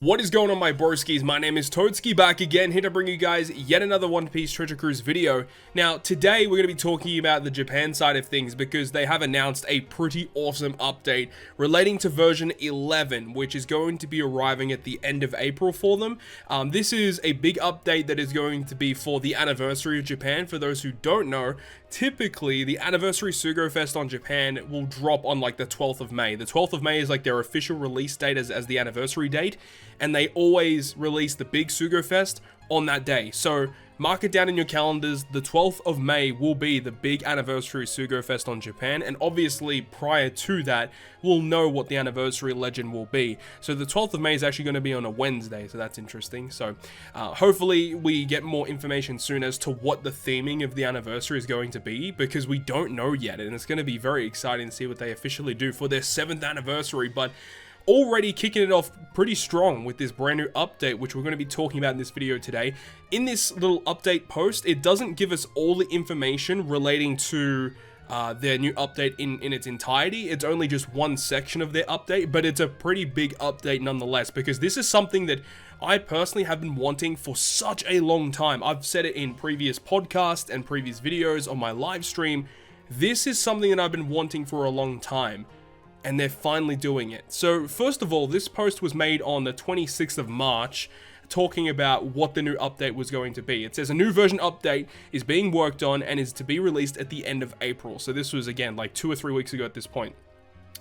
What is going on, my broskiis? My name is Toadskii, back again, here to bring you guys yet another One Piece Treasure Cruise video. Now, today we're going to be talking about the Japan side of things because they have announced a pretty awesome update relating to version 11, which is going to be arriving at the end of April for them. This is a big update that is going to be for the anniversary of Japan. For those who don't know, typically the anniversary Sugo Fest on Japan will drop on like the 12th of May. The 12th of May is like their official release date as the anniversary date, and they always release the big Sugo Fest on that day. So mark it down in your calendars. The 12th of May will be the big anniversary Sugo Fest on Japan, and obviously prior to that we'll know what the anniversary legend will be. So the 12th of May is actually going to be on a Wednesday, so that's interesting. So hopefully we get more information soon as to what the theming of the anniversary is going to be, because we don't know yet, and it's going to be very exciting to see what they officially do for their 7th anniversary. But already kicking it off pretty strong with this brand new update, which we're going to be talking about in this video today. In this little update post, it doesn't give us all the information relating to their new update in its entirety. It's only just one section of their update, but it's a pretty big update nonetheless, because this is something that I personally have been wanting for such a long time. I've said it in previous podcasts and previous videos on my live stream. This is something that I've been wanting for a long time, and they're finally doing it. So first of all, this post was made on the 26th of March, talking about what the new update was going to be. It says a new version update is being worked on and is to be released at the end of April. So this was, again, like 2 or 3 weeks ago at this point.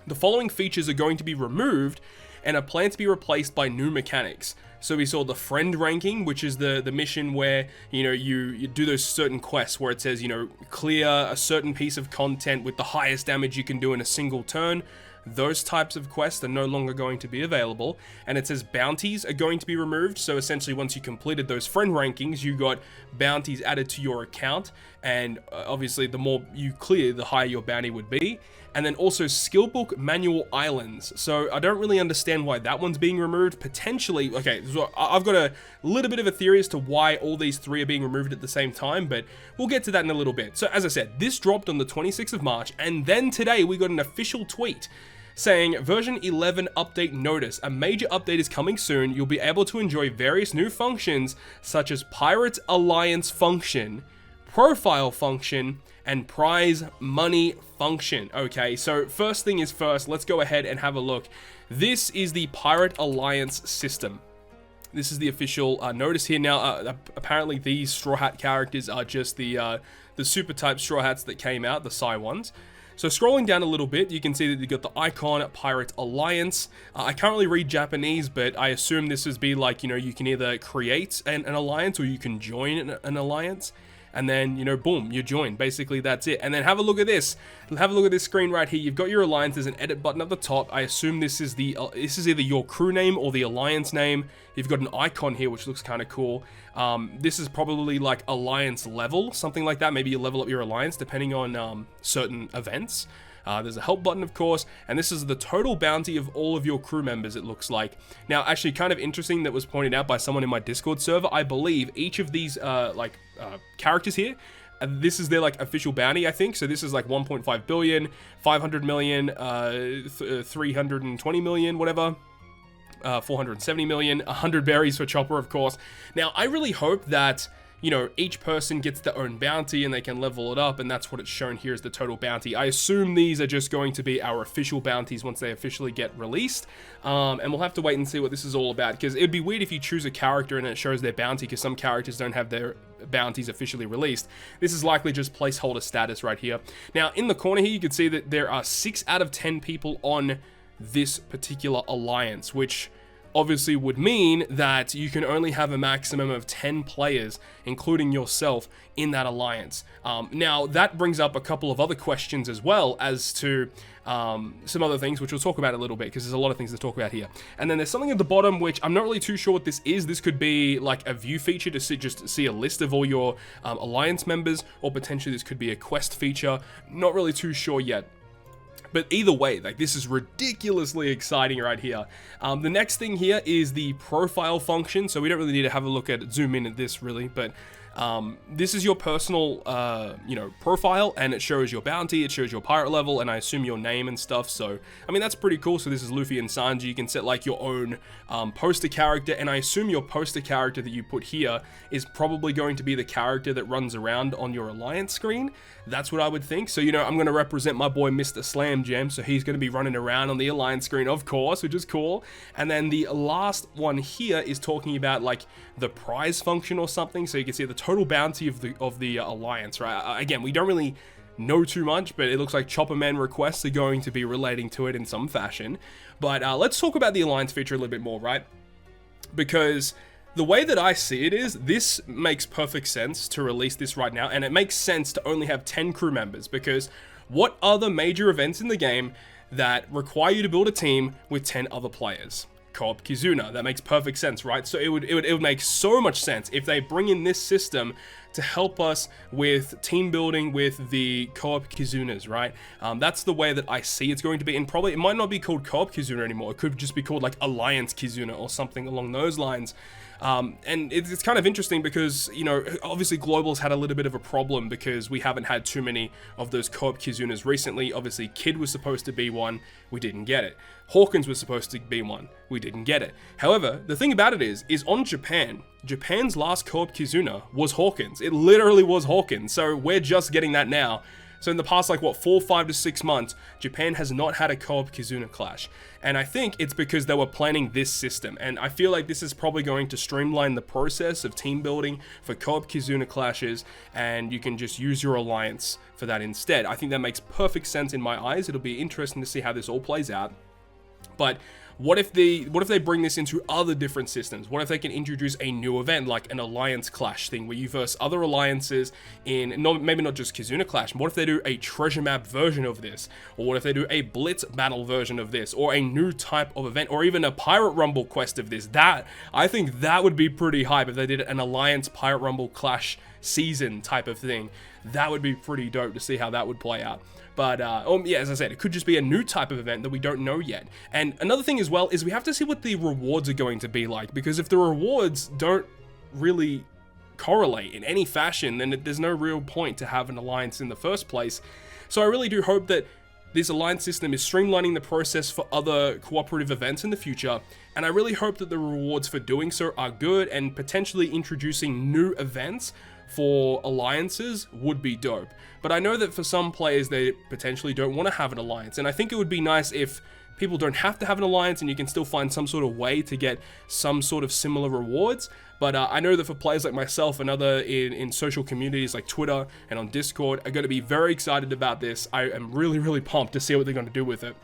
The following features are going to be removed and are planned to be replaced by new mechanics. So we saw the friend ranking, which is the mission where, you know, you do those certain quests where it says, you know, clear a certain piece of content with the highest damage you can do in a single turn. Those types of quests are no longer going to be available. And it says bounties are going to be removed. So essentially, once you completed those friend rankings, you got bounties added to your account, and obviously the more you clear, the higher your bounty would be. And then also skillbook manual islands. So I don't really understand why that one's being removed. Potentially, okay, so I've got a little bit of a theory as to why all these three are being removed at the same time, but we'll get to that in a little bit. So as I said, this dropped on the 26th of March, and then today we got an official tweet saying, version 11 update notice. A major update is coming soon. You'll be able to enjoy various new functions such as Pirate Alliance function, profile function, and prize money function. Okay, so first thing is first, let's go ahead and have a look. This is the Pirate Alliance system. This is the official notice here. Now, apparently these Straw Hat characters are just the super type Straw Hats that came out, the Psy ones. So scrolling down a little bit, you can see that you've got the icon Pirate Alliance. I can't really read Japanese, but I assume this is be like, you know, you can either create an alliance or you can join an alliance. And then, you know, boom, you join. Basically, that's it. And then have a look at this. Have a look at this screen right here. You've got your alliance. There's an edit button at the top. I assume this is this is either your crew name or the alliance name. You've got an icon here, which looks kind of cool. This is probably like alliance level, something like that. Maybe you level up your alliance depending on certain events. There's a help button, of course, and this is the total bounty of all of your crew members, it looks like. Now, actually, kind of interesting that was pointed out by someone in my Discord server. I believe each of these, characters here, this is their, like, official bounty, I think. So this is, like, 1.5 billion, 500 million, 320 million, whatever. 470 million, 100 berries for Chopper, of course. Now, I really hope that, you know, each person gets their own bounty and they can level it up, and that's what it's shown here as the total bounty. I assume these are just going to be our official bounties once they officially get released, and we'll have to wait and see what this is all about, because it'd be weird if you choose a character and it shows their bounty, because some characters don't have their bounties officially released. This is likely just placeholder status right here. Now, in the corner here, you can see that there are 6 out of 10 people on this particular alliance, which obviously would mean that you can only have a maximum of 10 players, including yourself, in that alliance. Now, that brings up a couple of other questions as well as to some other things, which we'll talk about a little bit, because there's a lot of things to talk about here. And then there's something at the bottom, which I'm not really too sure what this is. This could be like a view feature to just see a list of all your alliance members, or potentially this could be a quest feature. Not really too sure yet. But either way, like, this is ridiculously exciting right here. The next thing here is the profile function. So we don't really need to have a look at zoom in at this really, but This is your personal, profile, and it shows your bounty, it shows your pirate level, and I assume your name and stuff. So, I mean, that's pretty cool. So this is Luffy and Sanji. You can set like your own poster character, and I assume your poster character that you put here is probably going to be the character that runs around on your alliance screen. That's what I would think. So, I'm going to represent my boy Mr. Slam Jam, so he's going to be running around on the alliance screen, of course, which is cool. And then the last one here is talking about like the prize function or something, so you can see the total bounty of the alliance, right? Again, we don't really know too much, but it looks like Chopperman requests are going to be relating to it in some fashion. But let's talk about the alliance feature a little bit more, right? Because the way that I see it is, this makes perfect sense to release this right now, and it makes sense to only have 10 crew members, because what are the major events in the game that require you to build a team with 10 other players? Co-op Kizuna. That makes perfect sense, right? So it would make so much sense if they bring in this system to help us with team building with the co-op Kizunas, right? That's the way that I see it's going to be, and probably it might not be called co-op Kizuna anymore. It could just be called like Alliance Kizuna or something along those lines. And it's kind of interesting because, obviously Global's had a little bit of a problem because we haven't had too many of those co-op Kizunas recently. Obviously, Kid was supposed to be one, we didn't get it. Hawkins was supposed to be one, we didn't get it. However, the thing about it is on Japan's last co-op Kizuna was Hawkins. It literally was Hawkins, so we're just getting that now. So in the past, 4, 5 to 6 months, Japan has not had a co-op Kizuna clash. And I think it's because they were planning this system. And I feel like this is probably going to streamline the process of team building for co-op Kizuna clashes, and you can just use your alliance for that instead. I think that makes perfect sense in my eyes. It'll be interesting to see how this all plays out. But what if they bring this into other different systems? What if they can introduce a new event like an alliance clash thing where you verse other alliances in maybe not just Kizuna Clash? What if they do a treasure map version of this? Or what if they do a blitz battle version of this? Or a new type of event? Or even a pirate rumble quest of this? I think that would be pretty hype if they did an alliance pirate rumble clash season type of thing. That would be pretty dope to see how that would play out. But, yeah, as I said, it could just be a new type of event that we don't know yet. And another thing as well is we have to see what the rewards are going to be like, because if the rewards don't really correlate in any fashion, then there's no real point to have an alliance in the first place. So I really do hope that this alliance system is streamlining the process for other cooperative events in the future, and I really hope that the rewards for doing so are good, and potentially introducing new events for alliances would be dope. But I know that for some players, they potentially don't want to have an alliance, and I think it would be nice if people don't have to have an alliance and you can still find some sort of way to get some sort of similar rewards. But I know that for players like myself and other in social communities like Twitter and on Discord are going to be very excited about this. I am really, really pumped to see what they're going to do with it.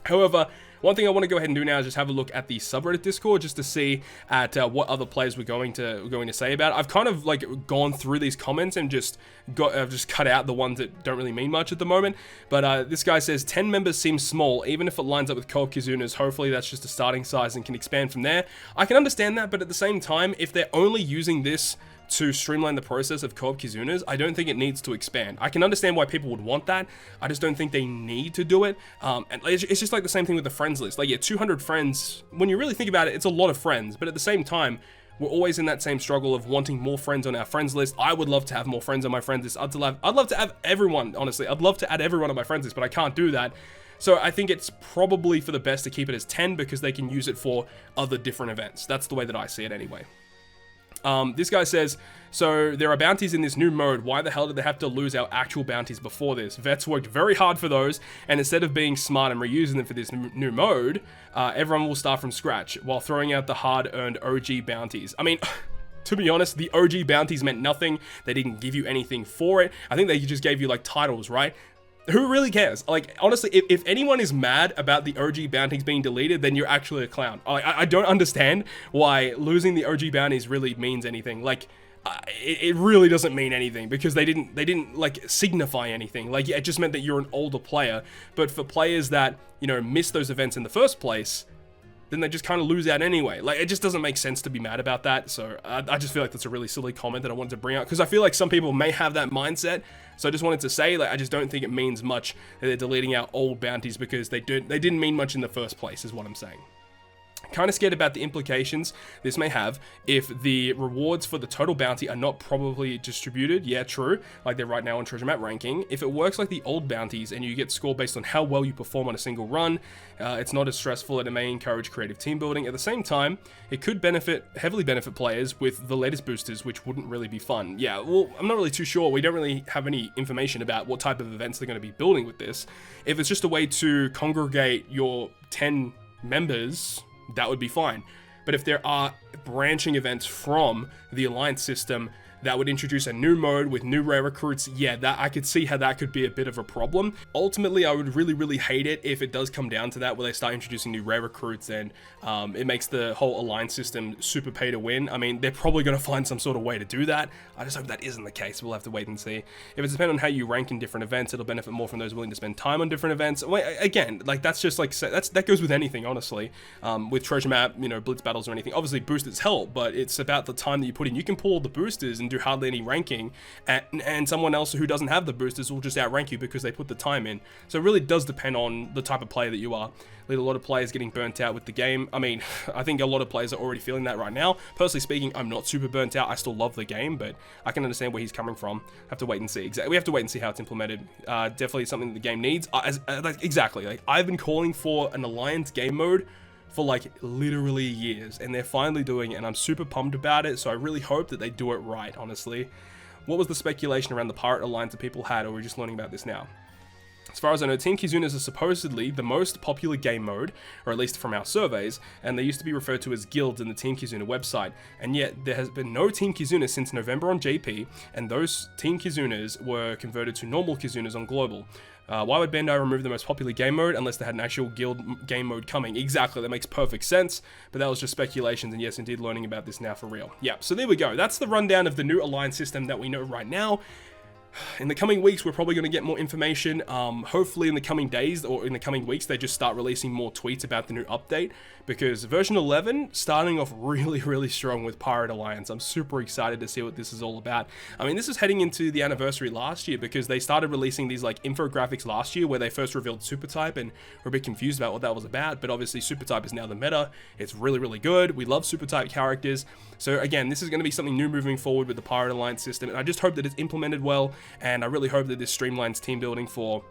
However, one thing I want to go ahead and do now is just have a look at the subreddit Discord just to see at what other players were going to say about it. I've kind of gone through these comments and I've just cut out the ones that don't really mean much at the moment. But this guy says 10 members seems small, even if it lines up with co-op Kizunas. Hopefully that's just a starting size and can expand from there. I can understand that, but at the same time, if they're only using this to streamline the process of co-op Kizunas, I don't think it needs to expand. I can understand why people would want that. I just don't think they need to do it. And it's just like the same thing with the friends list. 200 friends, when you really think about it, it's a lot of friends. But at the same time, we're always in that same struggle of wanting more friends on our friends list. I would love to have more friends on my friends list. I'd love to have everyone, honestly. I'd love to add everyone on my friends list, but I can't do that. So I think it's probably for the best to keep it as 10 because they can use it for other different events. That's the way that I see it anyway. This guy says, so there are bounties in this new mode. Why the hell did they have to lose our actual bounties before this? Vets worked very hard for those, and instead of being smart and reusing them for this new mode, everyone will start from scratch while throwing out the hard-earned OG bounties. I mean, to be honest, the OG bounties meant nothing. They didn't give you anything for it. I think they just gave you titles, right? Who really cares? Honestly, if anyone is mad about the OG bounties being deleted, then you're actually a clown. I don't understand why losing the OG bounties really means anything. It really doesn't mean anything because they didn't signify anything. It just meant that you're an older player. But for players that, miss those events in the first place, then they just kind of lose out anyway. It just doesn't make sense to be mad about that. So I just feel like that's a really silly comment that I wanted to bring up because I feel like some people may have that mindset. So I just wanted to say, I just don't think it means much that they're deleting out old bounties because they didn't mean much in the first place, is what I'm saying. Kind of scared about the implications this may have if the rewards for the total bounty are not probably distributed. Yeah, true, like they're right now on treasure map ranking. If it works like the old bounties and you get scored based on how well you perform on a single run, it's not as stressful and it may encourage creative team building. At the same time, it could heavily benefit players with the latest boosters, which wouldn't really be fun. Yeah, well, I'm not really too sure. We don't really have any information about what type of events they're going to be building with this. If it's just a way to congregate your 10 members, that would be fine. But if there are branching events from the alliance system that would introduce a new mode with new rare recruits, yeah, that I could see how that could be a bit of a problem. Ultimately, I would really hate it if it does come down to that, where they start introducing new rare recruits and it makes the whole alliance system super pay to win. I mean, they're probably going to find some sort of way to do that. I just hope that isn't the case. We'll have to wait and see. If it's dependent on how you rank in different events, it'll benefit more from those willing to spend time on different events. Again, like that's just like, that goes with anything, honestly. With treasure map, you know, blitz battles or anything. Obviously, boosters help, but it's about the time that you put in. You can pull all the boosters and do hardly any ranking, and someone else who doesn't have the boosters will just outrank you because they put the time in. So it really does depend on the type of player that you are. A lot of players getting burnt out with the game. I mean, I think a lot of players are already feeling that right now. Personally speaking, I'm not super burnt out. I still love the game, but I can understand where he's coming from. Have to wait and see. We have to wait and see how it's implemented. Definitely something that the game needs. Exactly. Like, I've been calling for an alliance game mode for like literally years, and they're finally doing it, and I'm super pumped about it. So I really hope that they do it right, honestly. What was the speculation around the Pirate Alliance that people had, or are we just learning about this now? As far as I know, Team Kizunas is supposedly the most popular game mode, or at least from our surveys, and they used to be referred to as guilds in the Team Kizuna website, and yet there has been no Team Kizuna since November on JP, and those Team Kizunas were converted to normal Kizunas on Global. Why would Bandai remove the most popular game mode unless they had an actual guild game mode coming? Exactly, that makes perfect sense, but that was just speculations, and yes, indeed, learning about this now for real. Yeah, so there we go. That's the rundown of the new alliance system that we know right now. In the coming weeks, we're probably going to get more information. Hopefully in the coming days or in the coming weeks, they just start releasing more tweets about the new update, because version 11 starting off really strong with Pirate Alliance. I'm super excited to see what this is all about. I mean, this is heading into the anniversary last year, because they started releasing these like infographics last year where they first revealed Super Type, and we're a bit confused about what that was about, but obviously Super Type is now the meta. It's really good. We love Super Type characters. So again, this is going to be something new moving forward with the Pirate Alliance system, and I just hope that it's implemented well. And I really hope that this streamlines team building for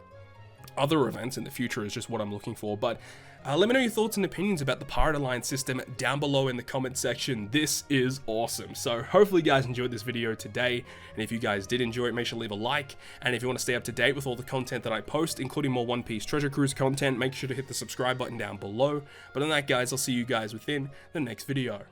other events in the future is just what I'm looking for. But let me know your thoughts and opinions about the Pirate Alliance system down below in the comment section. This is awesome. So hopefully you guys enjoyed this video today. And if you guys did enjoy it, make sure to leave a like. And if you want to stay up to date with all the content that I post, including more One Piece Treasure Cruise content, make sure to hit the subscribe button down below. But on that, guys, I'll see you guys within the next video.